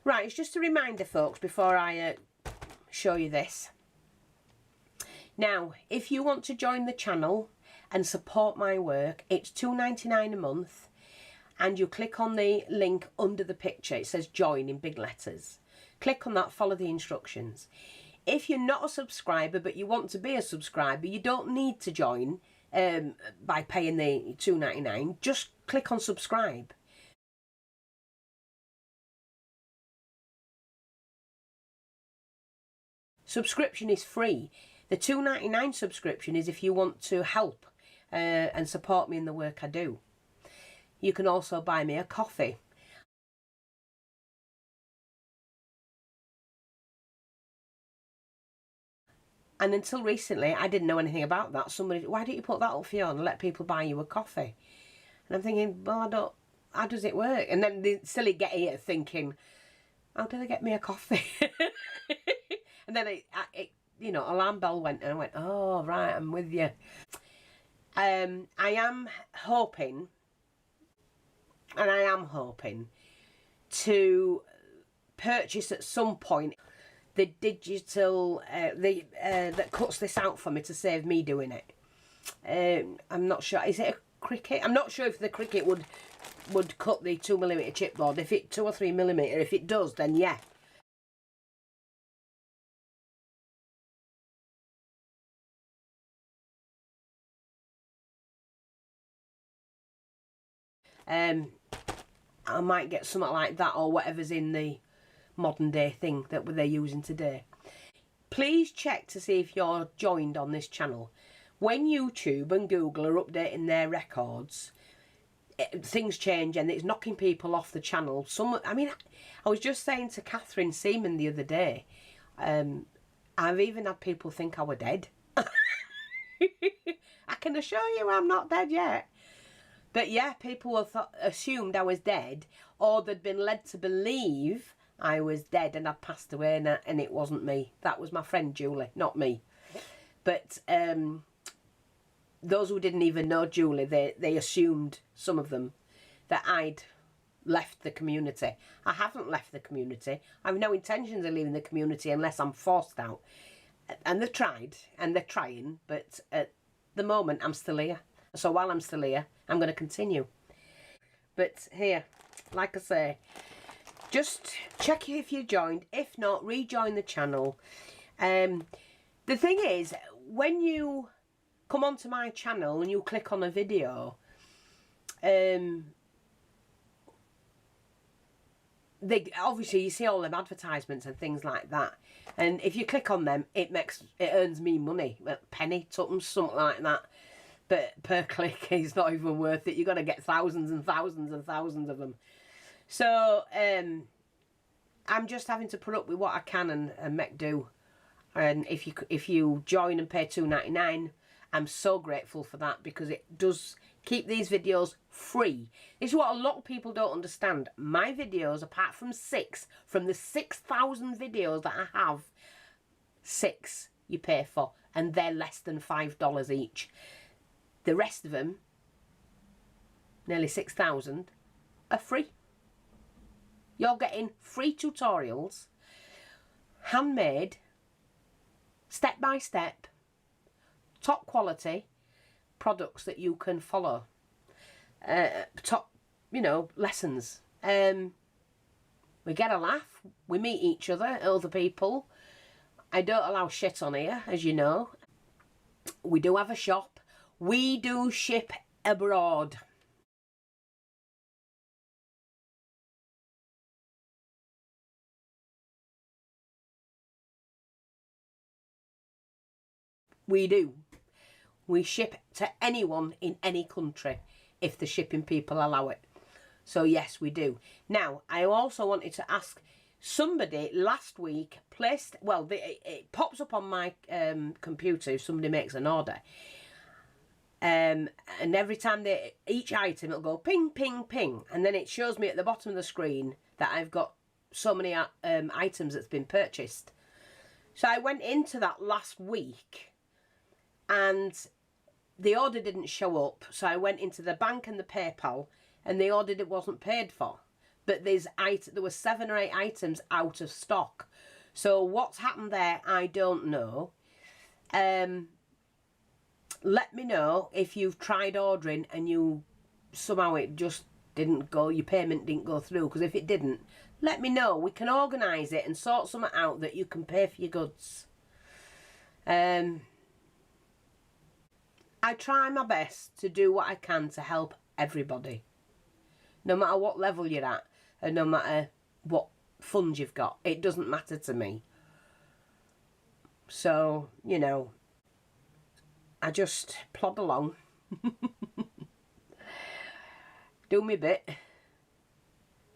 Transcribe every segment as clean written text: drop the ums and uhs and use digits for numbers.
Right, it's just a reminder, folks, before I show you this. Now, if you want to join the channel and support my work, it's £2.99 a month, and you click on the link under the picture. It says join in big letters. Click on that, follow the instructions. If you're not a subscriber but you want to be a subscriber, you don't need to join by paying the £2.99. Just click on subscribe. Subscription is free. The £2.99 subscription is if you want to help and support me in the work I do. You can also buy me a coffee. And until recently, I didn't know anything about that. Somebody, why don't you put that up for you and let people buy you a coffee? And I'm thinking, well, I don't, how does it work? And then they silly get here thinking, how do they get me a coffee? And then it you know, alarm bell went and I went, oh, right, I'm with you. I am hoping, and I am hoping to purchase at some point the digital that cuts this out for me to save me doing it. I'm not sure. Is it a Cricut? I'm not sure if the Cricut would cut the 2mm chipboard. If it 2 or 3mm, if it does, then yeah. I might get something like that, or whatever's in the modern day thing that they're using today. Please check to see if you're joined on this channel. When YouTube and Google are updating their records, things change and it's knocking people off the channel. I mean, I was just saying to Catherine Seaman the other day, I've even had people think I were dead. I can assure you I'm not dead yet. But yeah, people assumed I was dead, or they'd been led to believe I was dead and I'd passed away, and it wasn't me. That was my friend Julie, not me. But those who didn't even know Julie, they assumed, some of them, that I'd left the community. I haven't left the community. I have no intentions of leaving the community unless I'm forced out. And they've tried, and they're trying, but at the moment I'm still here. So while I'm still here, I'm going to continue. But here, like I say, just check if you joined. If not, rejoin the channel. The thing is, when you come onto my channel and you click on a video, obviously you see all them advertisements and things like that. And if you click on them, it earns me money, penny, tuppence, something like that. But per click, it's not even worth it. You've got to get thousands and thousands and thousands of them. So I'm just having to put up with what I can and make do. And if you join and pay £2.99, I'm so grateful for that, because it does keep these videos free. This is what a lot of people don't understand. My videos, apart from the 6,000 videos that I have, 6 you pay for, and they're less than $5 each. The rest of them, nearly 6,000, are free. You're getting free tutorials, handmade, step by step, top quality products that you can follow. Top, you know, lessons. We get a laugh. We meet each other, other people. I don't allow shit on here, as you know. We do have a shop. We do ship abroad. We do. We ship to anyone in any country if the shipping people allow it. So yes, we do. Now, I also wanted to ask, somebody last week placed, well, it pops up on my computer if somebody makes an order. And every time each item, it'll go ping, ping, ping. And then it shows me at the bottom of the screen that I've got so many items that's been purchased. So I went into that last week and the order didn't show up. So I went into the bank and the PayPal, and the order wasn't paid for. but there were 7 or 8 items out of stock. So what's happened there, I don't know. Let me know if you've tried ordering and somehow it just didn't go, your payment didn't go through, because if it didn't, let me know. We can organise it and sort something out that you can pay for your goods. I try my best to do what I can to help everybody, no matter what level you're at and no matter what funds you've got. It doesn't matter to me. So, you know, I just plod along, do my bit,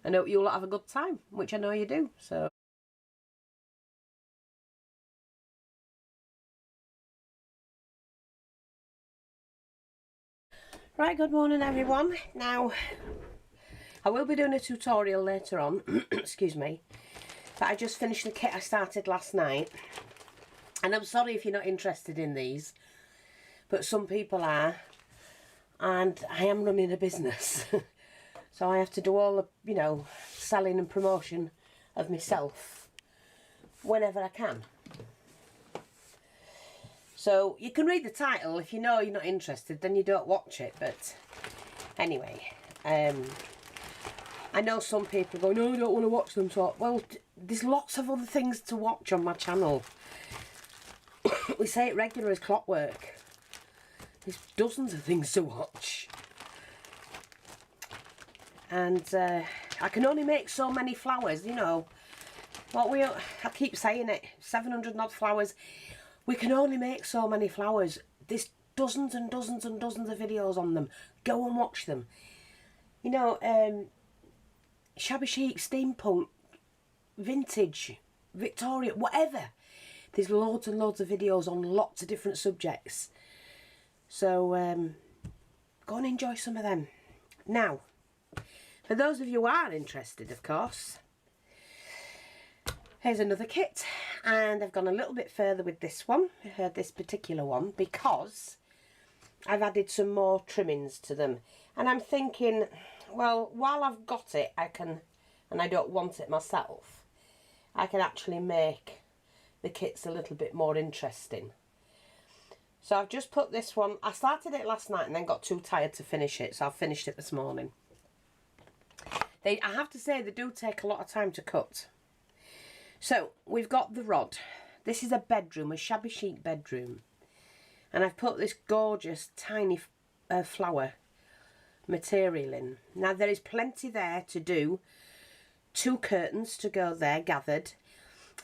and hope you'll have a good time, which I know you do. So right, good morning everyone. Now I will be doing a tutorial later on excuse me, but I just finished the kit I started last night, and I'm sorry if you're not interested in these, but some people are, and I am running a business so I have to do all the, you know, selling and promotion of myself whenever I can. So you can read the title. If you know you're not interested, then you don't watch it. But anyway, I know some people go, no, I don't want to watch them. So, well, there's lots of other things to watch on my channel. We say it regular as clockwork. There's dozens of things to watch. And I can only make so many flowers, you know. I keep saying it, 700 odd flowers. We can only make so many flowers. There's dozens and dozens and dozens of videos on them. Go and watch them. You know, Shabby Chic, steampunk, vintage, Victoria, whatever. There's loads and loads of videos on lots of different subjects. So go and enjoy some of them. Now, for those of you who are interested, of course, here's another kit, and I've gone a little bit further with this one, this particular one, because I've added some more trimmings to them. And I'm thinking, well, while I've got it, I can, and I don't want it myself, I can actually make the kits a little bit more interesting. So I've just put this one, I started it last night and then got too tired to finish it, so I've finished it this morning. I have to say, they do take a lot of time to cut. So we've got the rod. This is a bedroom, a Shabby Chic bedroom. And I've put this gorgeous tiny flower material in. Now there is plenty there to do. 2 curtains to go there, gathered.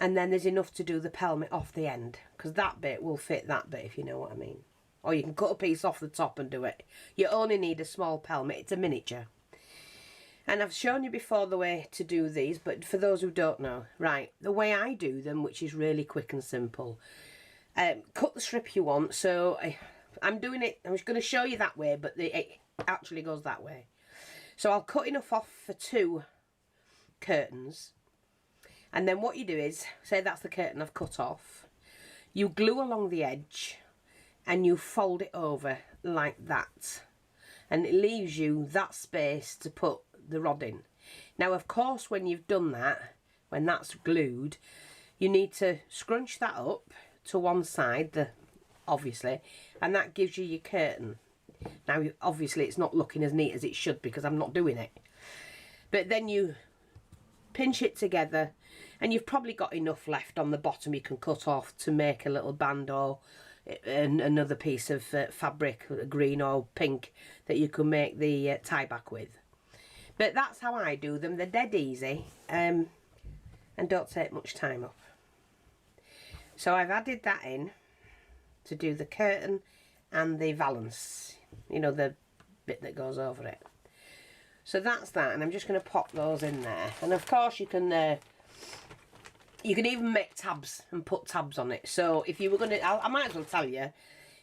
And then there's enough to do the pelmet off the end, because that bit will fit that bit, if you know what I mean. Or you can cut a piece off the top and do it. You only need a small pelmet. It's a miniature. And I've shown you before the way to do these, but for those who don't know, right, the way I do them, which is really quick and simple, cut the strip you want. So I'm doing it, I'm just going to show you that way, but it actually goes that way. So I'll cut enough off for 2 curtains, and then what you do is, say that's the curtain I've cut off, you glue along the edge and you fold it over like that, and it leaves you that space to put the rod in. Now of course when you've done that, when that's glued, you need to scrunch that up to one side, obviously, and that gives you your curtain. Now obviously it's not looking as neat as it should because I'm not doing it, but then you pinch it together and you've probably got enough left on the bottom you can cut off to make a little band or another piece of fabric, green or pink, that you can make the tie back with. But that's how I do them. They're dead easy and don't take much time up. So I've added that in to do the curtain and the valance, you know, the bit that goes over it. So that's that, and I'm just going to pop those in there. And of course you can even make tabs and put tabs on it. So if you were going to, I might as well tell you,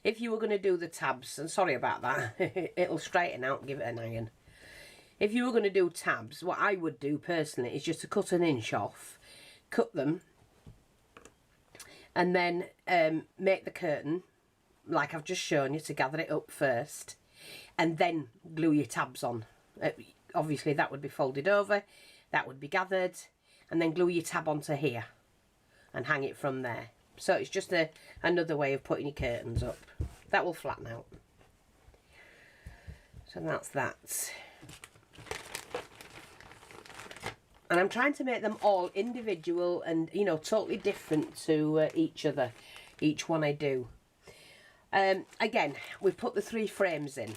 if you were going to do the tabs, and sorry about that, it'll straighten out, give it an iron. If you were going to do tabs, what I would do personally is just to cut an inch off, cut them, and then make the curtain like I've just shown you, to gather it up first, and then glue your tabs on. Obviously that would be folded over, that would be gathered, and then glue your tab onto here and hang it from there. So it's just another way of putting your curtains up. That will flatten out. So that's that. And I'm trying to make them all individual and, you know, totally different to each other, each one I do. Again, we've put the 3 frames in.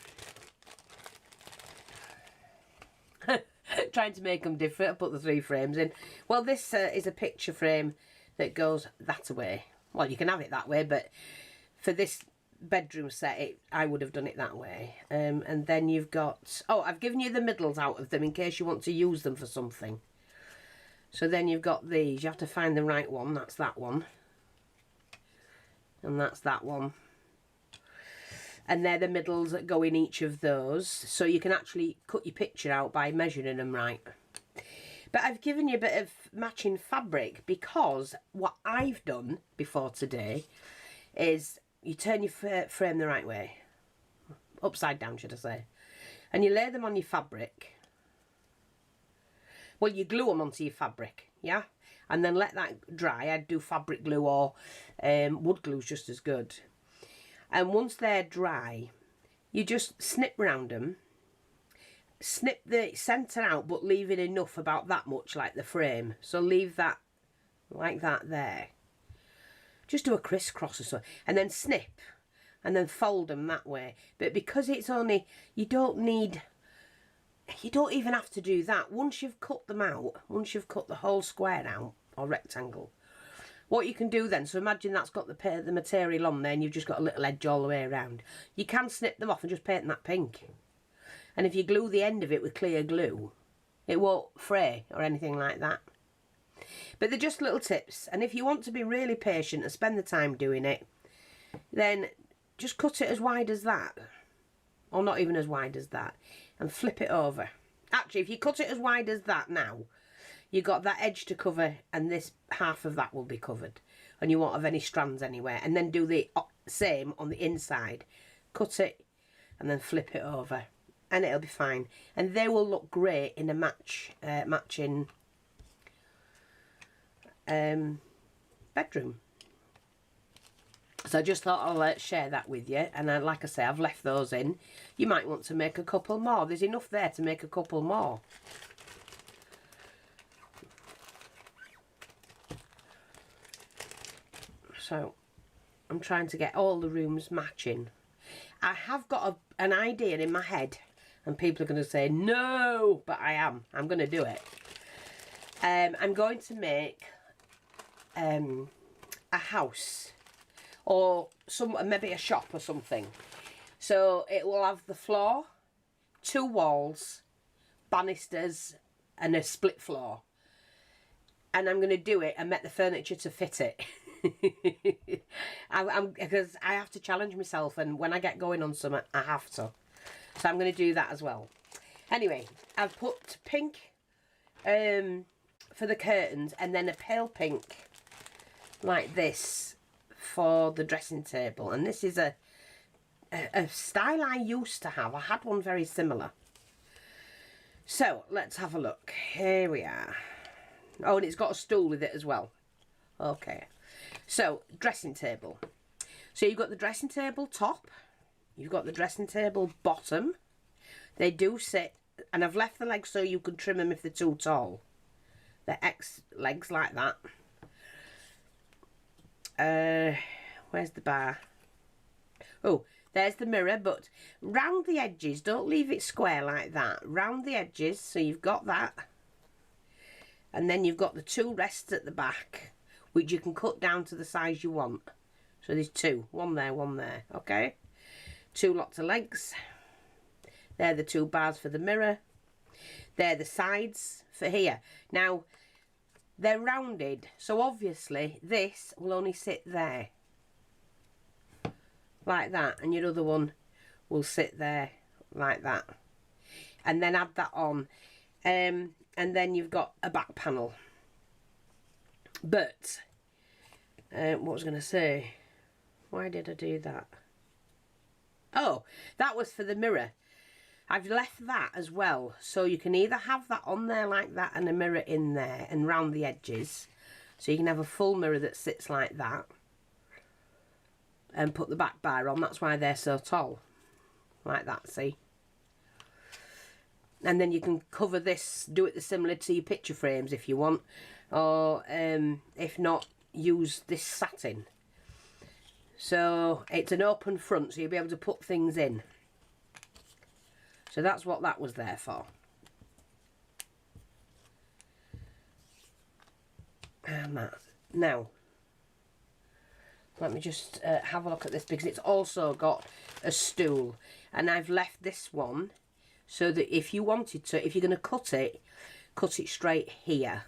Trying to make them different, I put the 3 frames in. Well, this is a picture frame that goes that way. Well, you can have it that way, but for this bedroom set, I would have done it that way. And then you've got... Oh, I've given you the middles out of them in case you want to use them for something. So then you've got these. You have to find the right one. That's that one. And that's that one. And they're the middles that go in each of those. So you can actually cut your picture out by measuring them right. But I've given you a bit of matching fabric because what I've done before today is you turn your frame the right way. Upside down, should I say. And you lay them on your fabric. Well, you glue them onto your fabric, yeah? And then let that dry. I'd do fabric glue or wood glue's just as good. And once they're dry, you just snip round them. Snip the centre out, but leave it enough, about that much, like the frame. So leave that like that there. Just do a crisscross or so. And then snip. And then fold them that way. But because it's only... You don't even have to do that. Once you've cut them out, once you've cut the whole square out, or rectangle, what you can do then, so imagine that's got the material on there and you've just got a little edge all the way around. You can snip them off and just paint that pink. And if you glue the end of it with clear glue, it won't fray or anything like that. But they're just little tips. And if you want to be really patient and spend the time doing it, then just cut it as wide as that. Or not even as wide as that. And flip it over. Actually, if you cut it as wide as that now, you've got that edge to cover and this half of that will be covered. And you won't have any strands anywhere. And then do the same on the inside. Cut it and then flip it over. And it'll be fine. And they will look great in a matching bedroom. So I just thought I'll share that with you. And like I say, I've left those in. You might want to make a couple more. There's enough there to make a couple more. So I'm trying to get all the rooms matching. I have got an idea in my head. And people are going to say, no, but I am. I'm going to do it. I'm going to make a house or maybe a shop or something. So it will have the floor, 2 walls, banisters and a split floor. And I'm going to do it and make the furniture to fit it. Because I have to challenge myself, and when I get going on something, I have to. So I'm going to do that as well. Anyway, I've put pink for the curtains and then a pale pink like this for the dressing table. And this is a style I used to have. I had one very similar. So let's have a look. Here we are. Oh, and it's got a stool with it as well. Okay. So, dressing table. So you've got the dressing table top. You've got the dressing table bottom. They do sit, and I've left the legs so you can trim them if they're too tall. They're X legs like that. Where's the bar? Oh, there's the mirror, but round the edges. Don't leave it square like that. Round the edges, so you've got that. And then you've got the 2 rests at the back, which you can cut down to the size you want. So there's 2. One there, okay? 2 lots of legs. They're the 2 bars for the mirror. They're the sides for here. Now, they're rounded, so obviously this will only sit there. Like that. And your other one will sit there like that. And then add that on. And then you've got a back panel. But, what was I going to say? Why did I do that? Oh, that was for the mirror. I've left that as well, so you can either have that on there like that and a mirror in there and round the edges, so you can have a full mirror that sits like that, and put the back bar on. That's why they're so tall, like that, see? And then you can cover this, do it similar to your picture frames if you want, or if not, use this satin. So it's an open front, so you'll be able to put things in. So that's what that was there for. And that. Now, let me just have a look at this, because it's also got a stool. And I've left this one so that if you wanted to, if you're going to cut it straight here,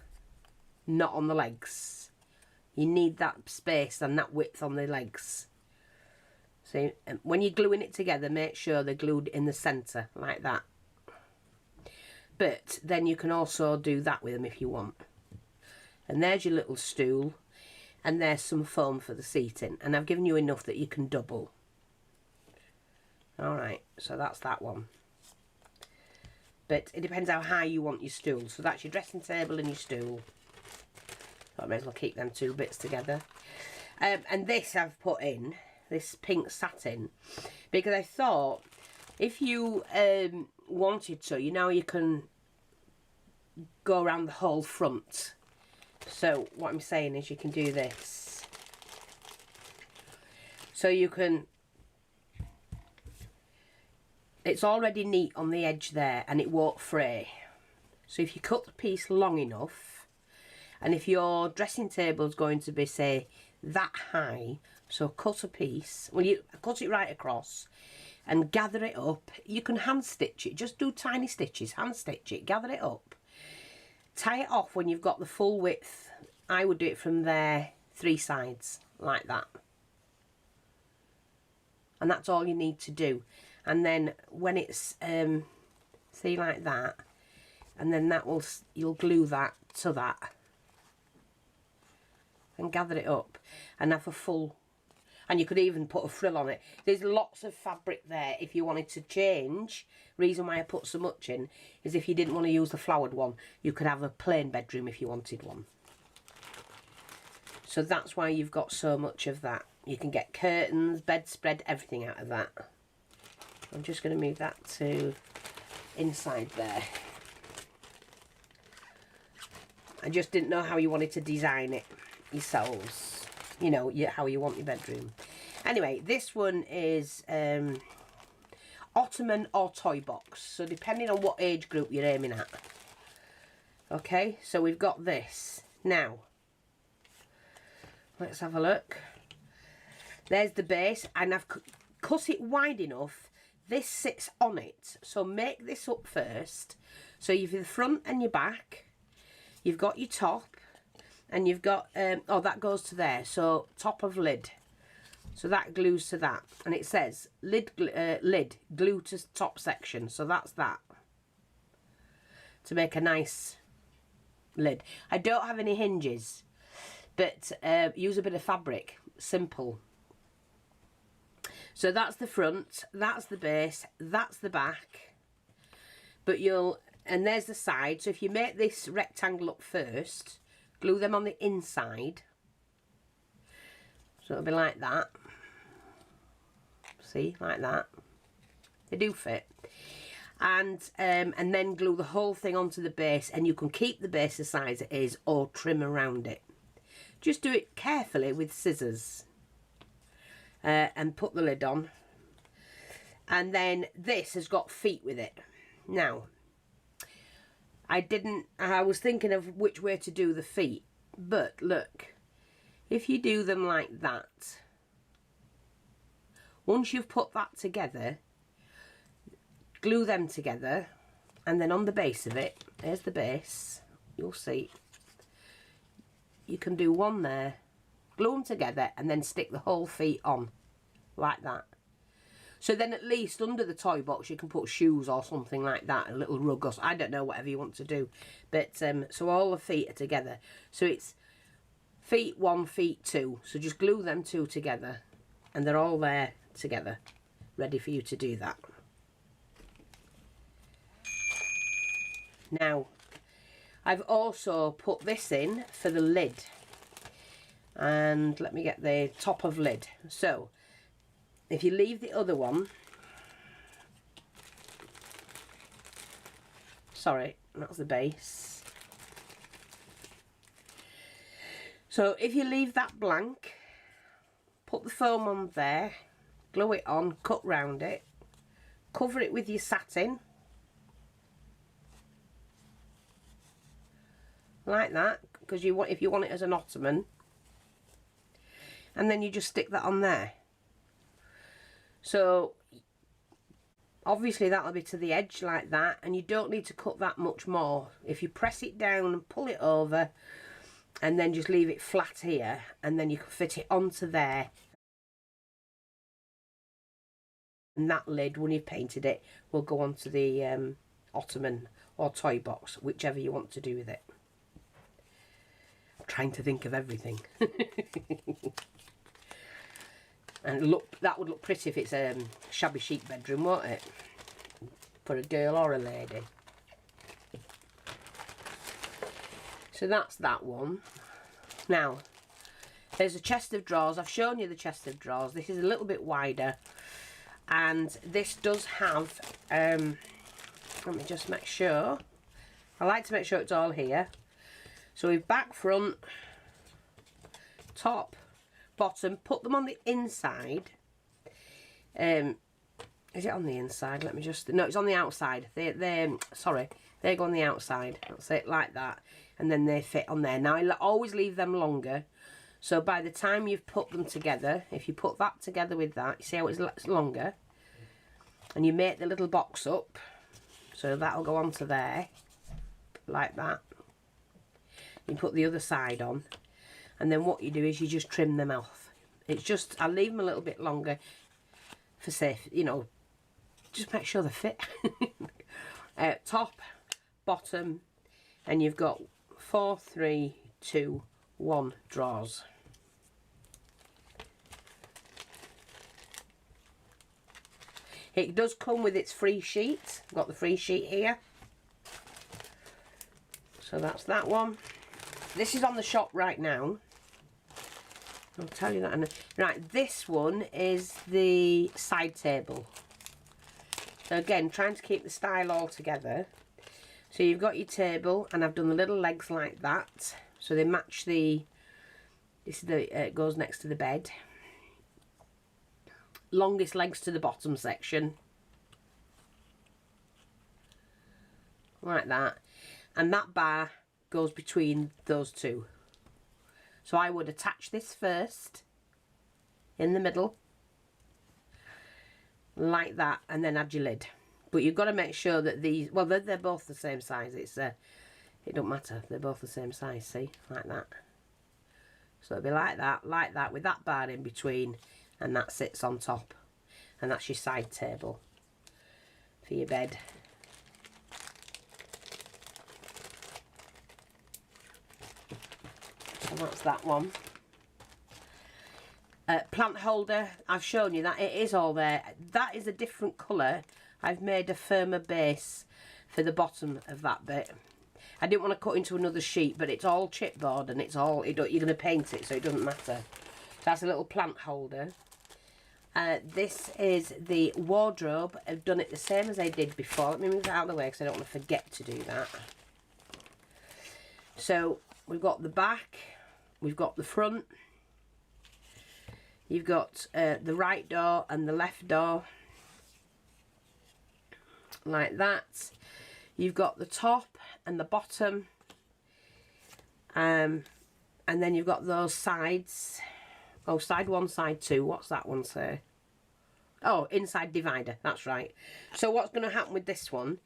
not on the legs. You need that space and that width on the legs. See, when you're gluing it together, make sure they're glued in the centre, like that. But then you can also do that with them if you want. And there's your little stool, and there's some foam for the seating. And I've given you enough that you can double. Alright, so that's that one. But it depends how high you want your stool. So that's your dressing table and your stool. So I may as well keep them two bits together. And this I've put in, this pink satin, because I thought if you wanted to, you know, you can go around the whole front. So what I'm saying is you can do this. So you can, it's already neat on the edge there and it won't fray. So if you cut the piece long enough, and if your dressing table is going to be, say, that high, so cut a piece, well, you cut it right across and gather it up. You can hand stitch it, just do tiny stitches, hand stitch it, gather it up. Tie it off when you've got the full width. I would do it from there, 3 sides, like that. And that's all you need to do. And then when it's, see, like that, and then that will, you'll glue that to that. And gather it up and have a full, and you could even put a frill on it. There's lots of fabric there if you wanted to change. Reason why I put so much in is if you didn't want to use the flowered one, you could have a plain bedroom if you wanted one. So that's why you've got so much of that. You can get curtains, bedspread, everything out of that. I'm just going to move that to inside there. I just didn't know how you wanted to design it yourselves, you know, how you want your bedroom. Anyway, this one is Ottoman or toy box, so depending on what age group you're aiming at. Okay, so we've got this. Now, let's have a look. There's the base, and I've cut it wide enough. This sits on it, so make this up first. So you've the front and your back, you've got your top, and you've got, oh, that goes to there, so top of lid. So that glues to that. And it says, lid glue to top section. So that's that. To make a nice lid. I don't have any hinges, but use a bit of fabric. Simple. So that's the front, that's the base, that's the back. But you'll, and there's the side. So if you make this rectangle up first, glue them on the inside, so it'll be like that. See, like that. They do fit. And then glue the whole thing onto the base, and you can keep the base the size it is or trim around it. Just do it carefully with scissors, and put the lid on. And then this has got feet with it. Now, I was thinking of which way to do the feet, but look, if you do them like that, once you've put that together, glue them together, and then on the base of it, there's the base, you'll see, you can do one there, glue them together, and then stick the whole feet on, like that. So then at least under the toy box you can put shoes or something like that, a little rug or I don't know, whatever you want to do. But so all the feet are together. So it's feet 1, feet 2. So just glue them 2 together, and they're all there together, ready for you to do that. Now, I've also put this in for the lid. And let me get the top of lid. So, if you leave the other one, sorry, that's the base. So if you leave that blank, put the foam on there, glue it on, cut round it, cover it with your satin, like that, because you want, if you want it as an Ottoman, and then you just stick that on there. So obviously that'll be to the edge like that, and you don't need to cut that much more. If you press it down and pull it over and then just leave it flat here, and then you can fit it onto there, and that lid, when you've painted it, will go onto the Ottoman or toy box, whichever you want to do with it. I'm trying to think of everything. And look, that would look pretty if it's a shabby chic bedroom, won't it? For a girl or a lady. So that's that one. Now, there's a chest of drawers. I've shown you the chest of drawers. This is a little bit wider. And this does have, let me just make sure. I like to make sure it's all here. So we've back, front, top, bottom, put them on the inside. Is it on the inside? Let me just, no, it's on the outside. Sorry, they go on the outside. That's it, like that, and then they fit on there. Now I always leave them longer, so by the time you've put them together, if you put that together with that, you see how it's longer, and you make the little box up, so that'll go onto there, like that. You put the other side on, and then what you do is you just trim them off. It's just, I'll leave them a little bit longer for safe, you know, just make sure they fit. Top, bottom, and you've got 4, 3, 2, 1 drawers. It does come with its free sheet. I've got the free sheet here. So that's that one. This is on the shop right now. I'll tell you that in a... Right, this one is the side table. So again, trying to keep the style all together. So you've got your table, and I've done the little legs like that. So they match the... This is the... it goes next to the bed. Longest legs to the bottom section. Like that. And that bar goes between those two. So I would attach this first in the middle like that, and then add your lid. But you've got to make sure that these, well, they're both the same size. It's it don't matter, they're both the same size, see, like that. So it'll be like that with that bar in between, and that sits on top, and that's your side table for your bed. So that's that one. Plant holder, I've shown you that, it is all there. That is a different colour. I've made a firmer base for the bottom of that bit. I didn't want to cut into another sheet, but it's all chipboard, and it's all, you're going to paint it, so it doesn't matter. So that's a little plant holder. This is the wardrobe. I've done it the same as I did before. Let me move that out of the way because I don't want to forget to do that. So we've got the back, we've got the front, you've got the right door and the left door, like that. You've got the top and the bottom, and then you've got those sides. Oh, side 1, side 2. What's that one say? Oh, inside divider. That's right. So what's going to happen with this one?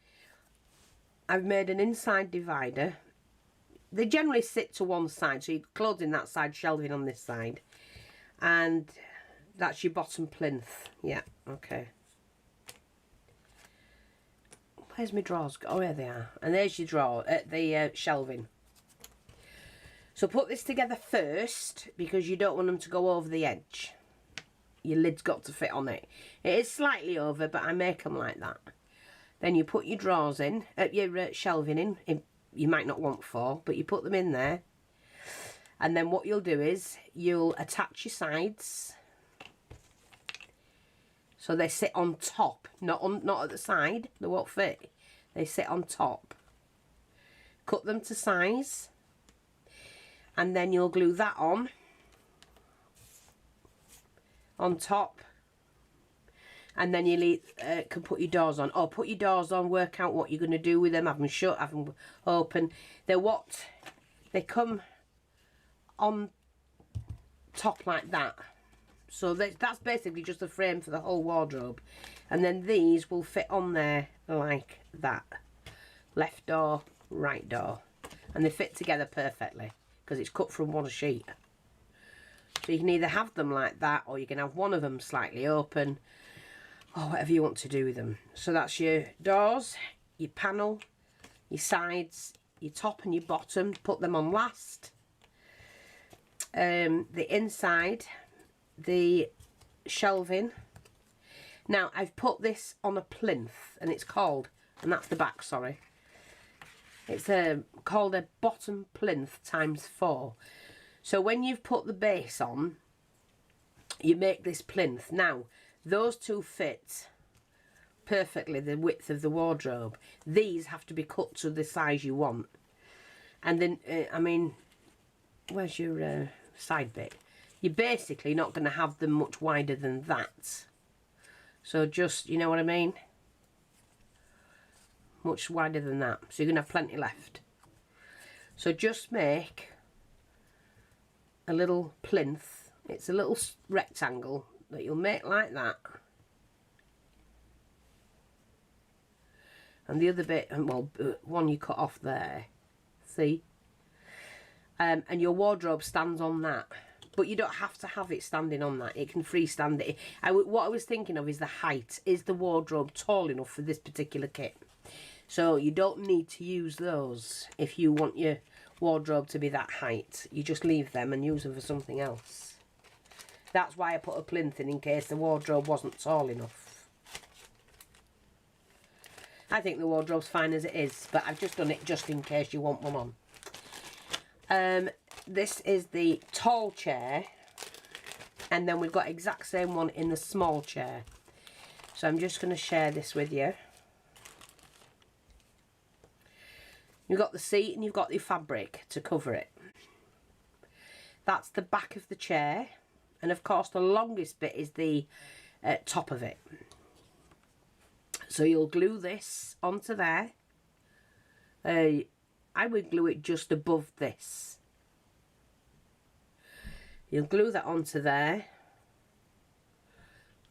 I've made an inside divider. They generally sit to one side, so you're clothing that side, shelving on this side, and that's your bottom plinth. Yeah, okay. Where's my drawers? Oh, there they are. And there's your drawer, the shelving. So put this together first, because you don't want them to go over the edge. Your lid's got to fit on it. It is slightly over, but I make them like that. Then you put your drawers in, your shelving in. You might not want 4, but you put them in there. And then what you'll do is you'll attach your sides. So they sit on top, not at the side. They won't fit. They sit on top. Cut them to size. And then you'll glue that on top. And then you can put your doors on. Or put your doors on, work out what you're going to do with them. Have them shut, have them open. They come on top like that. So that's basically just a frame for the whole wardrobe. And then these will fit on there like that. Left door, right door. And they fit together perfectly because it's cut from one sheet. So you can either have them like that, or you can have one of them slightly open, or whatever you want to do with them. So that's your doors, your panel, your sides, your top and your bottom. Put them on last. The inside, the shelving. Now I've put this on a plinth, and it's called, and that's the back, sorry. It's called a bottom plinth ×4. So when you've put the base on, you make this plinth. Now, those two fit perfectly the width of the wardrobe. These have to be cut to the size you want. And then, I mean, where's your side bit? You're basically not going to have them much wider than that. So just, you know what I mean? Much wider than that. So you're going to have plenty left. So just make a little plinth. It's a little rectangle that you'll make like that. And the other bit, well, one you cut off there. See? And your wardrobe stands on that. But you don't have to have it standing on that. It can freestand it. What I was thinking of is the height. Is the wardrobe tall enough for this particular kit? So you don't need to use those if you want your wardrobe to be that height. You just leave them and use them for something else. That's why I put a plinth in case the wardrobe wasn't tall enough. I think the wardrobe's fine as it is, but I've just done it just in case you want one on. This is the tall chair, and then we've got exact same one in the small chair. So I'm just going to share this with you. You've got the seat and you've got the fabric to cover it. That's the back of the chair, and of course the longest bit is the top of it. So you'll glue this onto there. I would glue it just above this. You'll glue that onto there.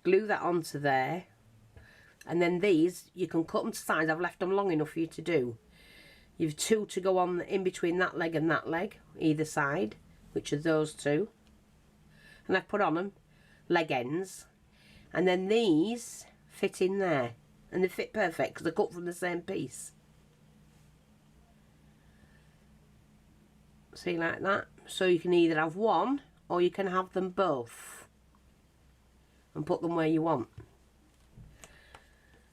Glue that onto there. And then these, you can cut them to size. I've left them long enough for you to do. You've 2 to go on in between that leg and that leg, either side, which are those 2. And I've put on them leg ends. And then these fit in there. And they fit perfect because they're cut from the same piece. See, like that. So you can either have one or you can have them both. And put them where you want.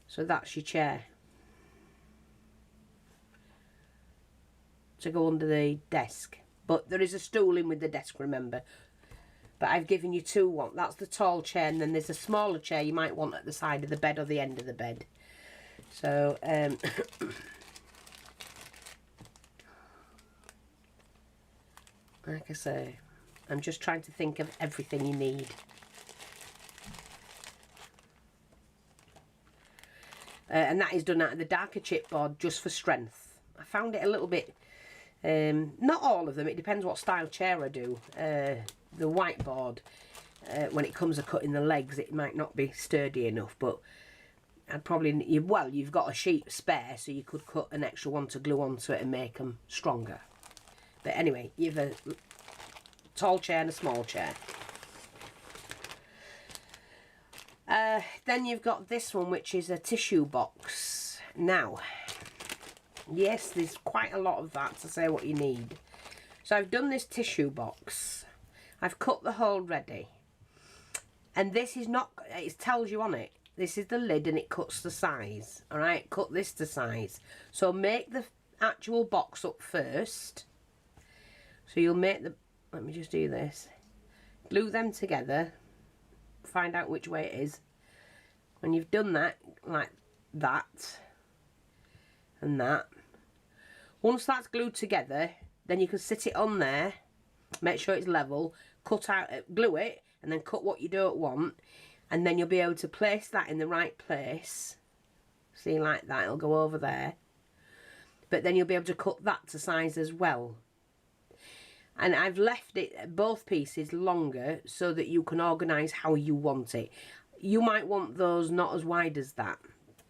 So that's your chair. To go under the desk. But there is a stool in with the desk, remember. But I've given you 2. That's the tall chair, and then there's a smaller chair you might want at the side of the bed or the end of the bed. So, like I say, I'm just trying to think of everything you need. And that is done out of the darker chipboard just for strength. I found it a little bit, not all of them, it depends what style chair I do. The whiteboard, when it comes to cutting the legs, it might not be sturdy enough, but I'd probably, well, you've got a sheet spare, so you could cut an extra one to glue onto it and make them stronger. But anyway, you've a tall chair and a small chair. Then you've got this one, which is a tissue box. Now, yes, there's quite a lot of that to say what you need. So I've done this tissue box. I've cut the hole ready. And this is not, it tells you on it, this is the lid and it cuts the size. Alright, cut this to size. So make the actual box up first. So you'll make the, let me just do this. Glue them together. Find out which way it is. When you've done that, like that and that. Once that's glued together, then you can sit it on there. Make sure it's level. Cut out, glue it, and then cut what you don't want. And then you'll be able to place that in the right place. See, like that, it'll go over there. But then you'll be able to cut that to size as well. And I've left it, both pieces, longer so that you can organise how you want it. You might want those not as wide as that.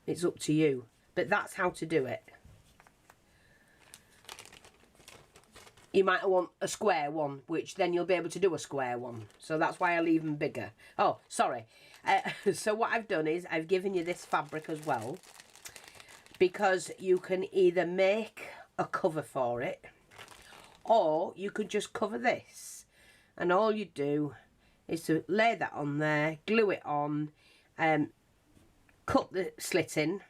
It's up to you. But that's how to do it. You might want a square one, which then you'll be able to do a square one. So that's why I leave them bigger. Oh, sorry. So what I've done is I've given you this fabric as well. Because you can either make a cover for it, or you could just cover this. And all you do is to lay that on there, glue it on, cut the slit in.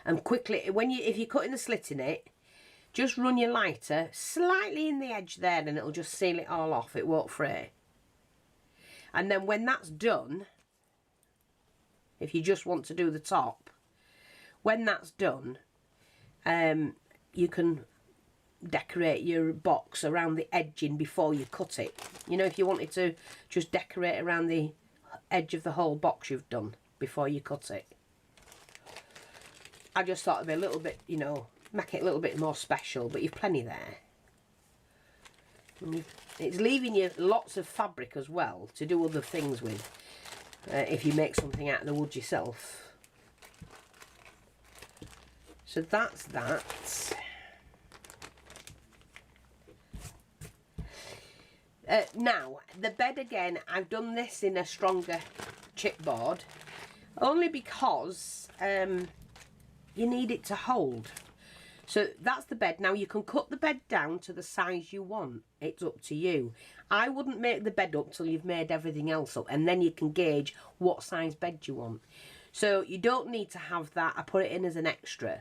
And quickly, if you're cutting the slit in it, just run your lighter slightly in the edge there and it'll just seal it all off. It won't fray. And then when that's done, if you just want to do the top, when that's done, you can decorate your box around the edging before you cut it. You know, if you wanted to just decorate around the edge of the whole box you've done before you cut it. I just thought it'd be a little bit, you know, make it a little bit more special, but you've plenty there. It's leaving you lots of fabric as well to do other things with, if you make something out of the wood yourself. So that's that. Now, the bed again, I've done this in a stronger chipboard, only because you need it to hold. So that's the bed. Now you can cut the bed down to the size you want. It's up to you. I wouldn't make the bed up till you've made everything else up, and then you can gauge what size bed you want. So you don't need to have that. I put it in as an extra,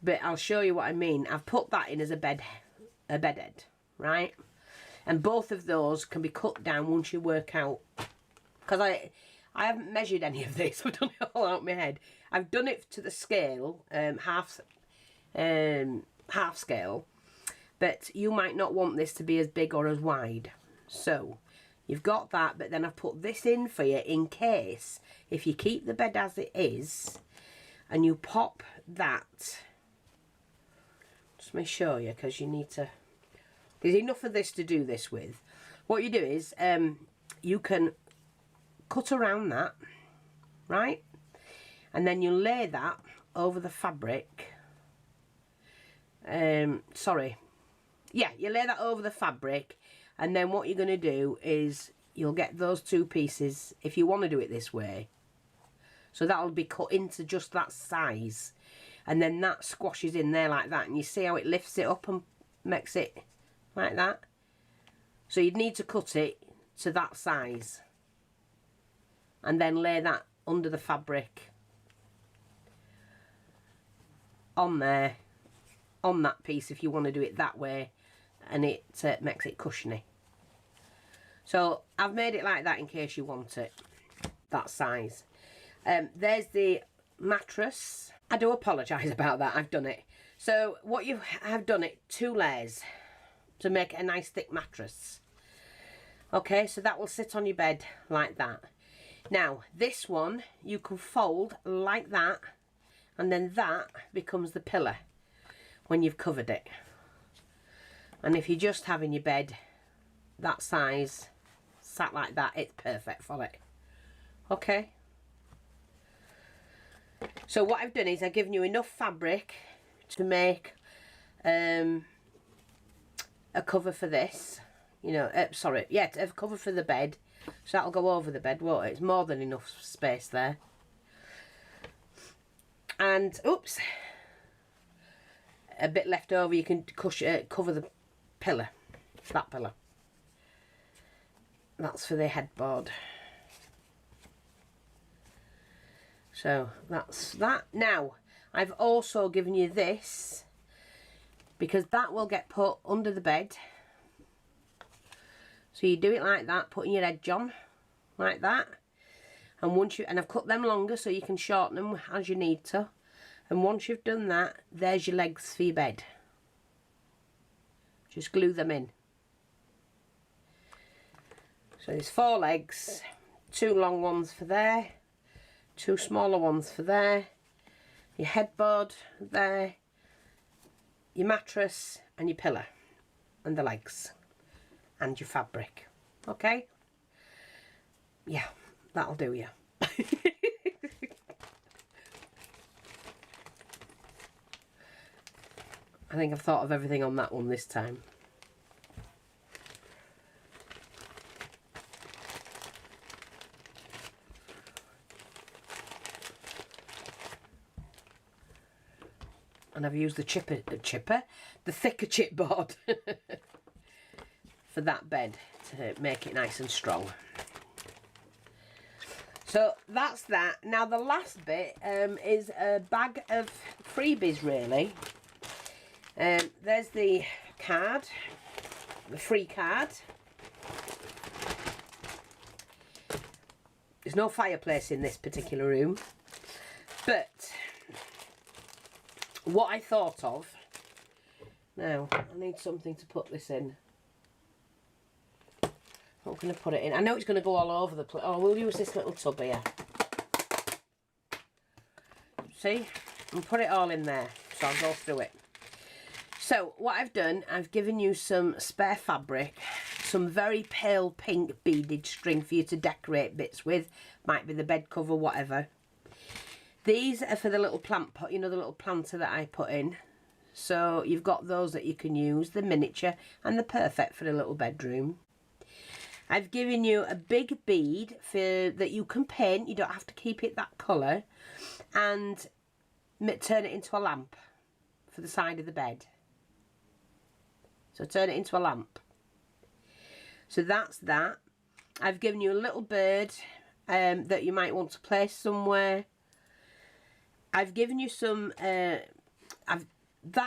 but I'll show you what I mean. I've put that in as a bed head, right? And both of those can be cut down once you work out. Because I haven't measured any of this. I've done it all out of my head. I've done it to the scale, half scale, but you might not want this to be as big or as wide. So you've got that, but then I've put this in for you in case, if you keep the bed as it is and you pop that, just let me show you, because you need to, there's enough of this to do this with. What you do is you can cut around that, right, and then you lay that over the fabric. You lay that over the fabric, and then what you're going to do is you'll get those two pieces if you want to do it this way. So that'll be cut into just that size, and then that squashes in there like that, and you see how it lifts it up and makes it like that. So you'd need to cut it to that size and then lay that under the fabric on there, on that piece, if you want to do it that way, and it makes it cushiony. So I've made it like that in case you want it that size. There's the mattress. I do apologise about that, I've done it. So what you have done it 2 layers to make a nice thick mattress. Okay, so that will sit on your bed like that. Now this one you can fold like that, and then that becomes the pillar when you've covered it. And if you're just having your bed that size sat like that, it's perfect for it. Okay, so what I've done is I've given you enough fabric to make a cover for this, you know, a cover for the bed. So that'll go over the bed, won't it? It's more than enough space there. And oops, a bit left over, you can cover the pillar, that pillar. That's for the headboard. So that's that. Now, I've also given you this, because that will get put under the bed. So you do it like that, putting your edge on, like that. And once you, and I've cut them longer so you can shorten them as you need to. And once you've done that, there's your legs for your bed. Just glue them in. So there's 4 legs, 2 long ones for there, 2 smaller ones for there, your headboard there, your mattress and your pillow, and the legs, and your fabric. Okay? Yeah, that'll do you. I think I've thought of everything on that one this time. And I've used the the thicker chipboard for that bed to make it nice and strong. So that's that. Now the last bit is a bag of freebies, really. There's the card, the free card. There's no fireplace in this particular room, but what I thought of, now I need something to put this in. I'm not going to put it in. I know it's going to go all over the place. Oh, we'll use this little tub here. See? And put it all in there. So I'll go through it. So what I've done, I've given you some spare fabric, some very pale pink beaded string for you to decorate bits with. Might be the bed cover, whatever. These are for the little plant pot, you know, the little planter that I put in. So you've got those that you can use, the miniature, and the perfect for a little bedroom. I've given you a big bead for that you can paint. You don't have to keep it that colour. And turn it into a lamp for the side of the bed. So turn it into a lamp. So that's that. I've given you a little bird that you might want to place somewhere. I've given you some, that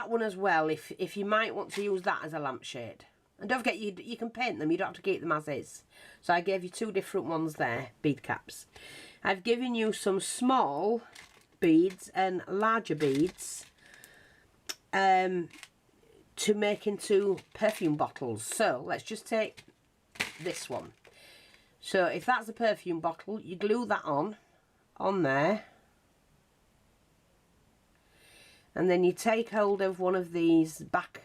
one as well, if you might want to use that as a lampshade. And don't forget, you can paint them, you don't have to keep them as is. So I gave you 2 different ones there, bead caps. I've given you some small beads and larger beads to make into perfume bottles. So let's just take this one. So if that's a perfume bottle, you glue that on there. And then you take hold of one of these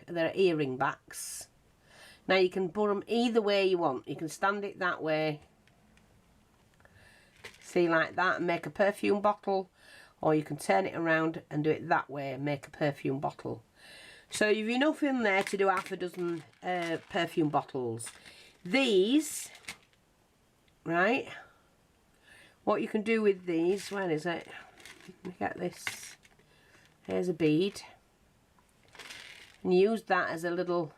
they're earring backs. Now you can put them either way you want. You can stand it that way, see, like that, and make a perfume bottle. Or you can turn it around and do it that way and make a perfume bottle. So you've enough in there to do 6 perfume bottles. These, right, what you can do with these, where is it? Let me get this. Here's a bead. And use that as a little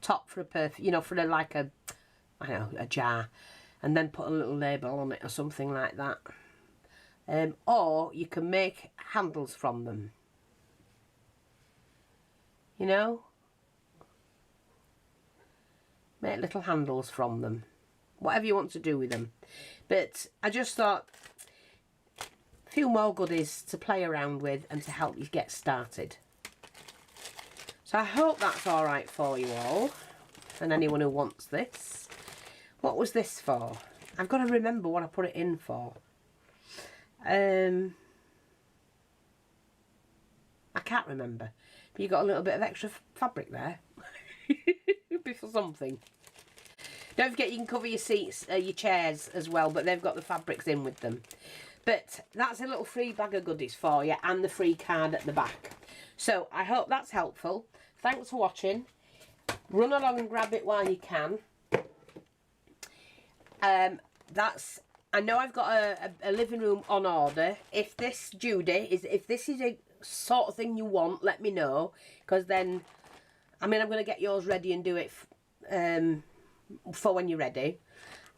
top for a perfume, you know, for like a, I don't know, a jar. And then put a little label on it or something like that. Or you can make handles from them. You know? Make little handles from them. Whatever you want to do with them. But I just thought, a few more goodies to play around with and to help you get started. So I hope that's alright for you all. And anyone who wants this. What was this for? I've got to remember what I put it in for. I can't remember. But you got a little bit of extra fabric there. Be for something. Don't forget you can cover your seats, your chairs as well, but they've got the fabrics in with them. But that's a little free bag of goodies for you, and the free card at the back. So I hope that's helpful. Thanks for watching. Run along and grab it while you can. I know I've got a living room on order. If this, Judy, if this is a sort of thing you want, let me know. Because then, I mean, I'm going to get yours ready and do it for when you're ready.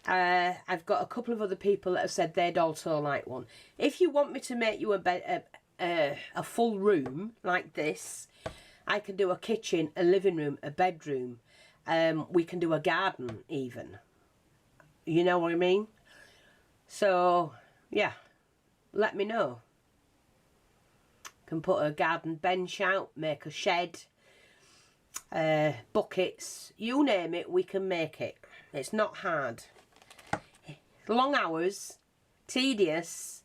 I've got a couple of other people that have said they'd also like one. If you want me to make you a full room like this, I can do a kitchen, a living room, a bedroom. We can do a garden even. You know what I mean? So, yeah, let me know. Can put a garden bench out, make a shed, buckets, you name it, we can make it. It's not hard. Long hours, tedious,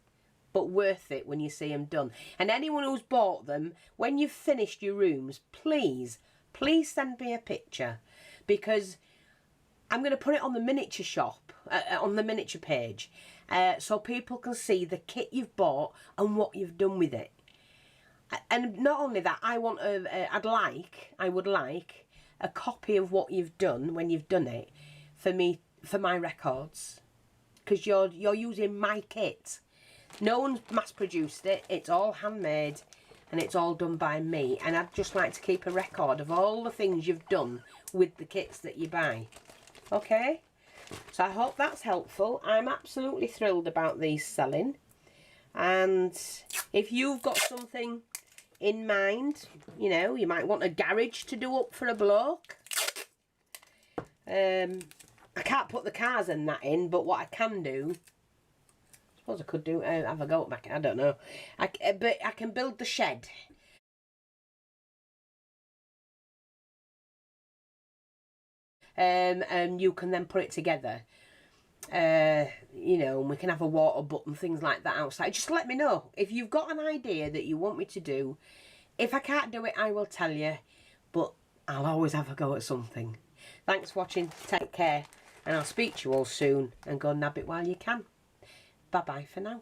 but worth it when you see them done. And anyone who's bought them, when you've finished your rooms, please send me a picture, because I'm going to put it on the miniature shop, on the miniature page, so people can see the kit you've bought and what you've done with it. And not only that, I would like a copy of what you've done when you've done it for my records, because you're using my kit. No one's mass produced it. It's all handmade and it's all done by me, and I'd just like to keep a record of all the things you've done with the kits that you buy. Okay, so I hope that's helpful. I'm absolutely thrilled about these selling, and if you've got something in mind, you know, you might want a garage to do up for a bloke. I can't put the cars and that in, but what I can do, I suppose I could do, have a go at my, I don't know, but I can build the shed. And you can then put it together. You know, and we can have a water button, things like that outside. Just let me know if you've got an idea that you want me to do. If I can't do it, I will tell you, but I'll always have a go at something. Thanks for watching, take care, and I'll speak to you all soon, and go nab it while you can. Bye bye for now.